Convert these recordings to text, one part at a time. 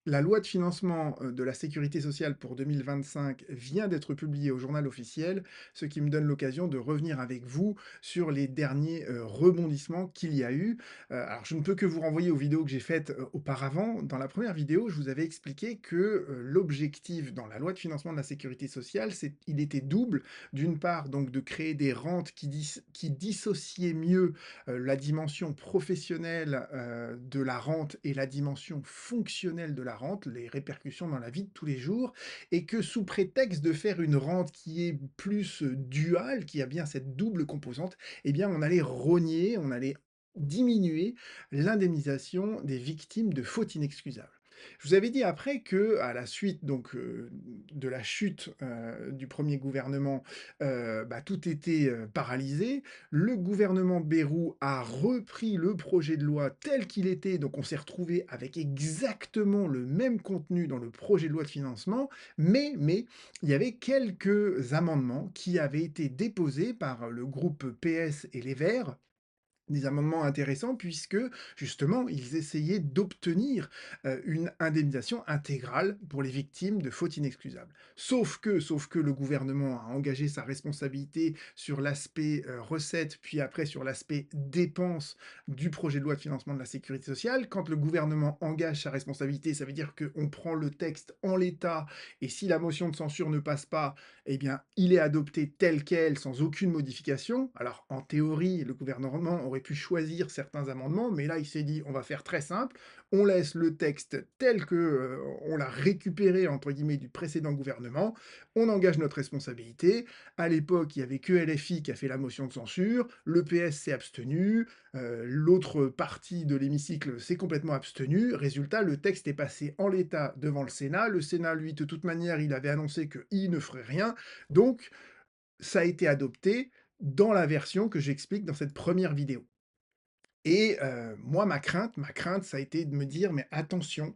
La loi de financement, de la sécurité sociale pour 2025 vient d'être publiée au journal officiel, ce qui me donne l'occasion de revenir avec vous sur les derniers, rebondissements qu'il y a eu. Alors je ne peux que vous renvoyer aux vidéos que j'ai faites, auparavant. Dans la première vidéo, je vous avais expliqué que, l'objectif dans la loi de financement de la sécurité sociale, il était double. D'une part, donc de créer des rentes qui dissociaient mieux la dimension professionnelle de la rente et la dimension fonctionnelle de la rente, les répercussions dans la vie de tous les jours, et que sous prétexte de faire une rente qui est plus duale, qui a bien cette double composante, eh bien on allait rogner, on allait diminuer l'indemnisation des victimes de fautes inexcusables. Je vous avais dit après que, à la suite donc de la chute du premier gouvernement, tout était paralysé. Le gouvernement Bayrou a repris le projet de loi tel qu'il était, donc on s'est retrouvé avec exactement le même contenu dans le projet de loi de financement, mais il y avait quelques amendements qui avaient été déposés par le groupe PS et les Verts, des amendements intéressants puisque, justement, ils essayaient d'obtenir, une indemnisation intégrale pour les victimes de fautes inexcusables. Sauf que le gouvernement a engagé sa responsabilité sur l'aspect, recettes, puis après sur l'aspect dépenses du projet de loi de financement de la sécurité sociale. Quand le gouvernement engage sa responsabilité, ça veut dire qu'on prend le texte en l'état et si la motion de censure ne passe pas, eh bien, il est adopté tel quel, sans aucune modification. Alors, en théorie, le gouvernement aurait pu choisir certains amendements, mais là, il s'est dit, on va faire très simple, on laisse le texte tel que on l'a récupéré, entre guillemets, du précédent gouvernement, on engage notre responsabilité. À l'époque, il n'y avait que LFI qui a fait la motion de censure, le PS s'est abstenu, l'autre partie de l'hémicycle s'est complètement abstenu. Résultat, le texte est passé en l'état devant le Sénat. Le Sénat, lui, de toute manière, il avait annoncé qu'il ne ferait rien. Donc, ça a été adopté dans la version que j'explique dans cette première vidéo. Et moi, ma crainte, ça a été de me dire: «Mais attention,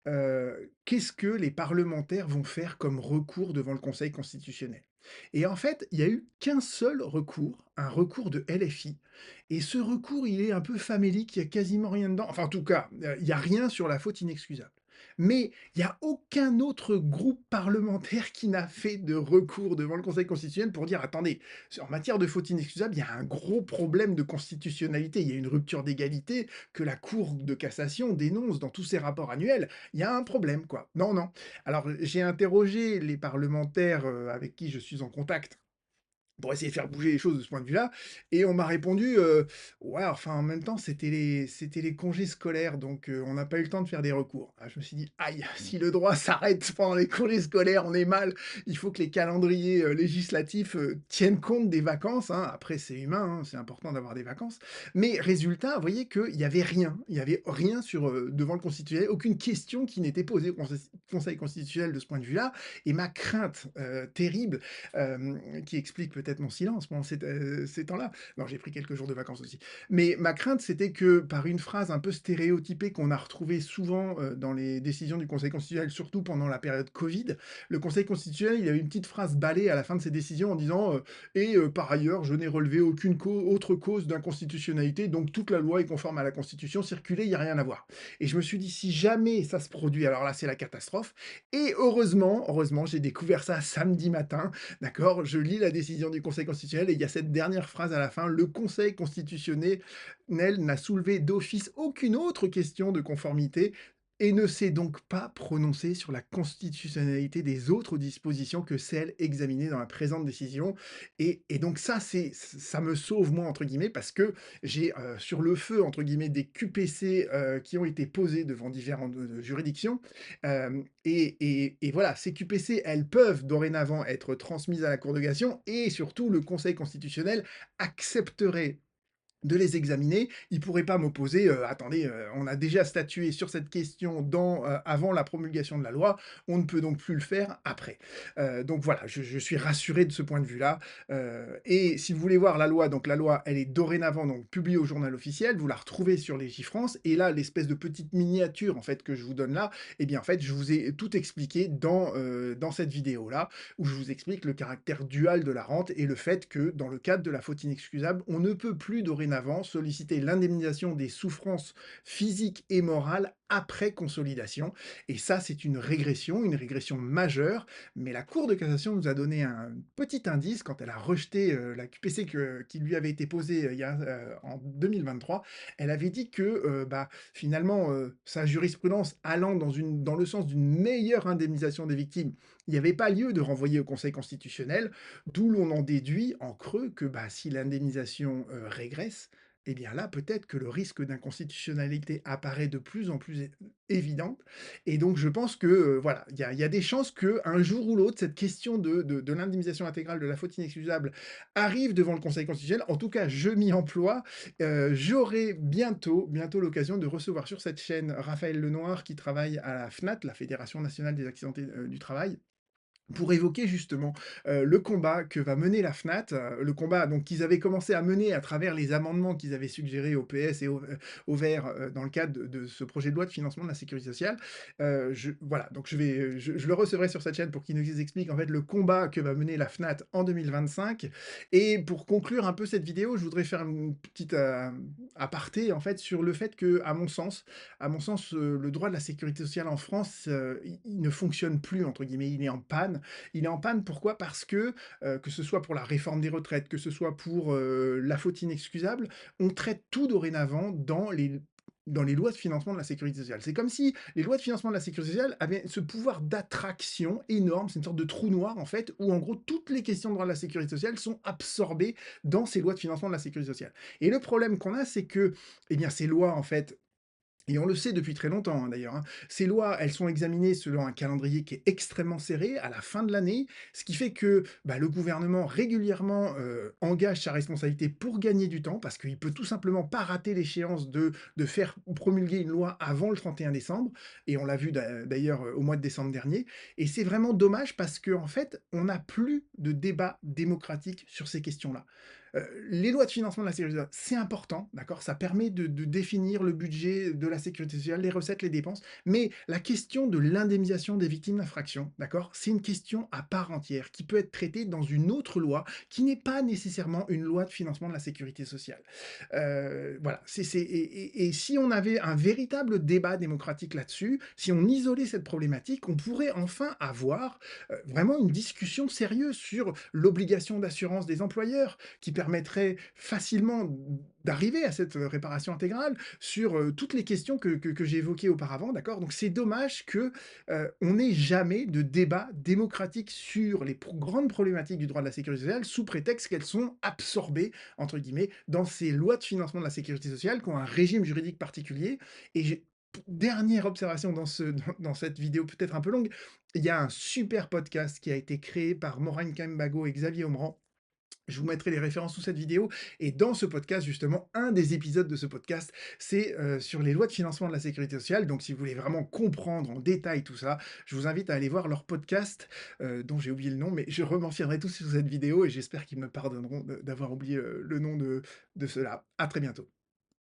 qu'est-ce que les parlementaires vont faire comme recours devant le Conseil constitutionnel?» Et en fait, il y a eu qu'un seul recours, un recours de LFI et ce recours, il est un peu famélique, il y a quasiment rien dedans. Enfin, en tout cas, il y a rien sur la faute inexcusable. Mais il y a aucun autre groupe parlementaire qui n'a fait de recours devant le Conseil constitutionnel pour dire: «Attendez, en matière de faute inexcusable, il y a un gros problème de constitutionnalité, il y a une rupture d'égalité que la Cour de cassation dénonce dans tous ses rapports annuels. Il y a un problème, quoi. Non, non. Alors, j'ai interrogé les parlementaires avec qui je suis en contact pour essayer de faire bouger les choses de ce point de vue-là. Et on m'a répondu, ouais, enfin, en même temps, c'était les congés scolaires, donc on n'a pas eu le temps de faire des recours. Ah, je me suis dit: «Aïe, si le droit s'arrête pendant les congés scolaires, on est mal. Il faut que les calendriers, législatifs, tiennent compte des vacances», hein. Après, c'est humain, hein, c'est important d'avoir des vacances. Mais résultat, vous voyez qu'il y avait rien. Il y avait rien sur, devant le constitutionnel, aucune question qui n'était posée au conseil constitutionnel de ce point de vue-là. Et ma crainte, terrible, qui explique peut-être mon silence pendant ces temps-là. Non, j'ai pris quelques jours de vacances aussi. Mais ma crainte, c'était que par une phrase un peu stéréotypée qu'on a retrouvée souvent dans les décisions du Conseil constitutionnel, surtout pendant la période Covid, le Conseil constitutionnel, il avait une petite phrase balai à la fin de ses décisions en disant par ailleurs, je n'ai relevé aucune autre cause d'inconstitutionnalité, donc toute la loi est conforme à la Constitution, circuler, il n'y a rien à voir. Et je me suis dit, si jamais ça se produit, alors là, c'est la catastrophe. Et heureusement, j'ai découvert ça samedi matin. D'accord? Je lis la décision du Conseil constitutionnel et il y a cette dernière phrase à la fin: «Le Conseil constitutionnel n'a soulevé d'office aucune autre question de conformité et ne s'est donc pas prononcé sur la constitutionnalité des autres dispositions que celles examinées dans la présente décision». Et donc ça me «sauve» moi entre guillemets parce que j'ai, sur le feu entre guillemets des QPC, qui ont été posés devant différentes, juridictions. Et voilà, ces QPC, elles peuvent dorénavant être transmises à la Cour de cassation et surtout le Conseil constitutionnel accepterait de les examiner. Il pourrait pas m'opposer, «Attendez, on a déjà statué sur cette question avant la promulgation de la loi, on ne peut donc plus le faire après». Donc voilà, je suis rassuré de ce point de vue-là, et si vous voulez voir la loi, donc la loi, elle est dorénavant donc publiée au Journal officiel, vous la retrouvez sur Légifrance et là, l'espèce de petite miniature, en fait, que je vous donne là, eh bien, en fait, je vous ai tout expliqué dans cette vidéo-là, où je vous explique le caractère dual de la rente et le fait que, dans le cadre de la faute inexcusable, on ne peut plus dorénavant solliciter l'indemnisation des souffrances physiques et morales après consolidation. Et ça, c'est une régression majeure. Mais la Cour de cassation nous a donné un petit indice quand elle a rejeté la QPC qui lui avait été posée en 2023. Elle avait dit que finalement, sa jurisprudence allant dans le sens d'une meilleure indemnisation des victimes, il n'y avait pas lieu de renvoyer au Conseil constitutionnel, d'où l'on en déduit en creux que si l'indemnisation régresse, eh bien là, peut-être que le risque d'inconstitutionnalité apparaît de plus en plus évident. Et donc, je pense que voilà, il y a des chances que un jour ou l'autre, cette question de l'indemnisation intégrale de la faute inexcusable arrive devant le Conseil constitutionnel. En tout cas, je m'y emploie. J'aurai bientôt l'occasion de recevoir sur cette chaîne Raphaël Lenoir qui travaille à la FNAT, la Fédération nationale des accidentés du travail, pour évoquer justement, le combat que va mener la FNAT, le combat donc qu'ils avaient commencé à mener à travers les amendements qu'ils avaient suggérés au PS et au Verts, dans le cadre de ce projet de loi de financement de la sécurité sociale. Voilà, donc je le recevrai sur cette chaîne pour qu'il nous explique en fait le combat que va mener la FNAT en 2025. Et pour conclure un peu cette vidéo, je voudrais faire une petite, aparté en fait sur le fait que, le droit de la sécurité sociale en France, il ne fonctionne plus entre guillemets, il est en panne. Il est en panne, pourquoi? Parce que ce soit pour la réforme des retraites, que ce soit pour, la faute inexcusable, on traite tout dorénavant dans les lois de financement de la sécurité sociale. C'est comme si les lois de financement de la sécurité sociale avaient ce pouvoir d'attraction énorme, c'est une sorte de trou noir en fait, où en gros toutes les questions de droit de la sécurité sociale sont absorbées dans ces lois de financement de la sécurité sociale. Et le problème qu'on a, c'est que, eh bien, ces lois en fait, et on le sait depuis très longtemps, hein, d'ailleurs, hein. Ces lois, elles sont examinées selon un calendrier qui est extrêmement serré, à la fin de l'année, ce qui fait que, le gouvernement régulièrement, engage sa responsabilité pour gagner du temps, parce qu'il peut tout simplement pas rater l'échéance de faire promulguer une loi avant le 31 décembre, et on l'a vu d'ailleurs, au mois de décembre dernier. Et c'est vraiment dommage parce qu'en fait, on n'a plus de débat démocratique sur ces questions-là. Les lois de financement de la sécurité sociale, c'est important, d'accord? Ça permet de définir le budget de la sécurité sociale, les recettes, les dépenses, mais la question de l'indemnisation des victimes d'infractions, d'accord? C'est une question à part entière qui peut être traitée dans une autre loi qui n'est pas nécessairement une loi de financement de la sécurité sociale. Voilà, et si on avait un véritable débat démocratique là-dessus, si on isolait cette problématique, on pourrait enfin avoir, vraiment une discussion sérieuse sur l'obligation d'assurance des employeurs, qui permettrait facilement d'arriver à cette réparation intégrale sur toutes les questions que j'ai évoquées auparavant, d'accord? Donc c'est dommage que on n'ait jamais de débat démocratique sur les grandes problématiques du droit de la sécurité sociale sous prétexte qu'elles sont absorbées, entre guillemets, dans ces lois de financement de la sécurité sociale qui ont un régime juridique particulier. Et dernière observation dans cette vidéo peut-être un peu longue, il y a un super podcast qui a été créé par Maureen Kambago et Xavier Omran. Je vous mettrai les références sous cette vidéo. Et dans ce podcast, justement, un des épisodes de ce podcast, c'est sur les lois de financement de la sécurité sociale. Donc, si vous voulez vraiment comprendre en détail tout ça, je vous invite à aller voir leur podcast, dont j'ai oublié le nom, mais je rementionnerai tout sur cette vidéo et j'espère qu'ils me pardonneront d'avoir oublié le nom de cela. À très bientôt.